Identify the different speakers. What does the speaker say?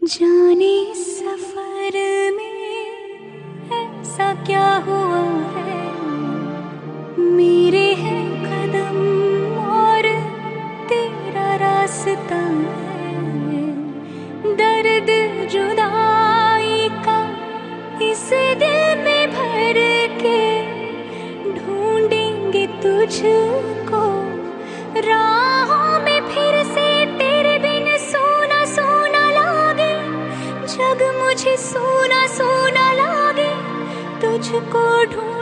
Speaker 1: जाने सफर में ऐसा क्या हुआ है, मेरे हैं कदम और तेरा रास्ता है। दर्द जुदाई का इस दिल में भर के ढूंढेंगे तुझको राहों में फिर से। तेरे बिन सोना सोना लागे, जग मुझे सोना सोना लागे, तुझको ढूंढ